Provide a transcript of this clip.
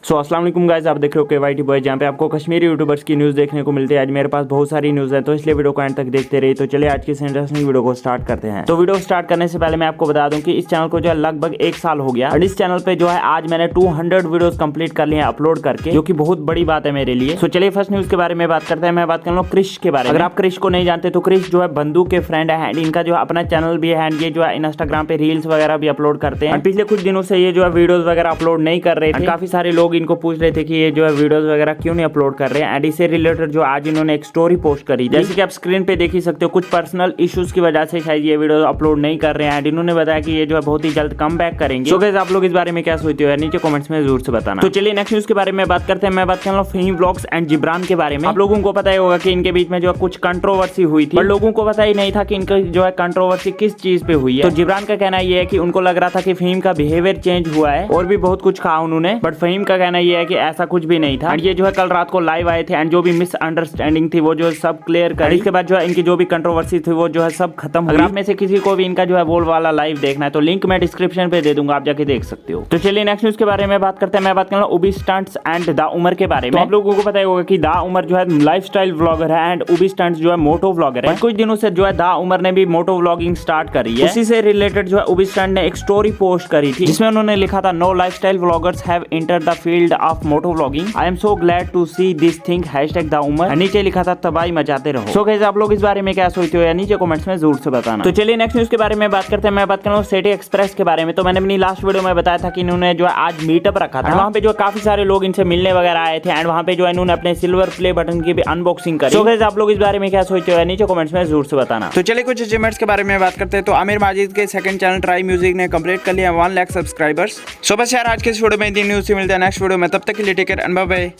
अस्सलाम वालेकुम गाइस, आप देख रहे हो KYT बॉय, जहाँ पे आपको कश्मीरी यूट्यूबर्स की न्यूज़ देखने को मिलती है। आज मेरे पास बहुत सारी न्यूज़ है, तो इसलिए वीडियो को एंड तक देखते रहिए। तो चलिए आज की इस इंटरेस्टिंग वीडियो को स्टार्ट करते हैं। तो वीडियो स्टार्ट करने से पहले मैं आपको बता दूं कि इस चैनल को जो है लगभग 1 साल हो गया और इस चैनल पे जो है आज मैंने 200 वीडियोस कंप्लीट कर लिए हैं अपलोड करके, जो कि बहुत बड़ी बात है मेरे लिए। तो चलिए फर्स्ट न्यूज़ के बारे में बात करते हैं। मैं बात कर रहा हूँ क्रिश के बारे में। अगर आप क्रिश को नहीं जानते तो क्रिश जो है बंधु के फ्रेंड है, इनका जो है अपना चैनल भी है, ये जो है इंस्टाग्राम पे रील्स वगैरह भी अपलोड करते हैं। पिछले कुछ दिनों से ये जो है वीडियोस वगैरह अपलोड नहीं कर रहे थे। काफी सारे लोग इनको पूछ रहे थे कि ये जो है वीडियोस वगैरह क्यों नहीं अपलोड कर रहे हैं। एंड इससे रिलेटेड जो आज इन्होंने एक स्टोरी पोस्ट करी, जैसे कि आप स्क्रीन पे देख ही सकते हो। कुछ पर्सनल इश्यूज की वजह से शायद ये वीडियो अपलोड नहीं कर रहे हैं। एंड इन्होंने बताया कि ये जो है बहुत ही जल्द कम बैक करेंगे। तो गाइस आप लोग इस बारे में क्या सोचते हो, नीचे कमेंट्स में जरूर से बताना। तो चलिए नेक्स्ट न्यूज के बारे में बात करते हैं। मैं बात कर रहा हूँ फहीम व्लॉग्स एंड जिब्रान के बारे में। आप लोगों को पता ही होगा कि इनके बीच में जो कुछ कंट्रोवर्सी हुई थी, पर लोगों को पता ही नहीं था कि इनका जो है कंट्रोवर्सी किस चीज पे हुई है। तो जिब्रान का कहना यह है कि उनको लग रहा था कि फहीम का बिहेवियर चेंज हुआ है और भी बहुत कुछ कहा उन्होंने, बट फहीम का कहना यह है कि ऐसा कुछ भी नहीं था। ये जो है कल रात को लाइव आए थे एंड जो भी मिसअंडरस्टैंडिंग थी वो जो सब क्लियर करी। इसके बाद जो है इनकी जो भी कंट्रोवर्सी थी वो जो है सब खत्म हुई। अगर आप में से किसी को भी इनका जो है वो वाला लाइव देखना है तो लिंक मैं डिस्क्रिप्शन पे दे दूंगा, आप जाके देख सकते हो। तो चलिए नेक्स्ट न्यूज के बारे में बात करते हैं। मैं बात कर रहा हूँ उबी स्टंट्स एंड दा उमर के बारे में। आप लोगों को पता ही होगा कि दा उमर जो है लाइफस्टाइल व्लॉगर है एंड उबी स्टंट्स जो है मोटो व्लॉगर है। कुछ दिनों से जो है दा उमर ने भी मोटो व्लॉगिंग स्टार्ट करी है। उसी से रिलेटेड जो है उबी स्टंट ने एक स्टोरी पोस्ट करी थी, जिसमें उन्होंने लिखा था no lifestyle vloggers have entered the field of moto vlogging. I am so glad to see this thing #दा उमर। नीचे लिखा था तबाही मचाते रहो। सो गाइस आप लोग इस बारे में क्या सोचते हो या नीचे कमेंट्स में जरूर से बताना। तो चलिए नेक्स्ट न्यूज के बारे में बात करते हैं। मैं बात कर रहा हूँ सिटी एक्सप्रेस के बारे में। तो मैंने अपनी लास्ट वीडियो में बताया था कि इन्होंने जो है आज मीटअप रखा था। वहाँ पे जो काफी सारे लोग इनसे मिलने वगैरह आए थे एंड वहाँ पे जो है इन्होंने अपने सिल्वर प्ले बटन की भी अनबॉक्सिंग करी। सो गाइस आप लोग इस बारे में क्या सोचते हो नीचे कमेंट्स में जरूर से बताना। तो चलिए कुछ अचीवमेंट्स के बारे में बात करते हैं। तो आमिर माजिद के सेकंड चैनल ट्राई म्यूजिक ने कंप्लीट कर लिया 1 लाख सब्सक्राइबर्स। सो बस यार आज के इस वीडियो में इतनी न्यूज़ मिलते हैं नेक्स्ट वीडियो में, तब तक के लिए take care and bye bye.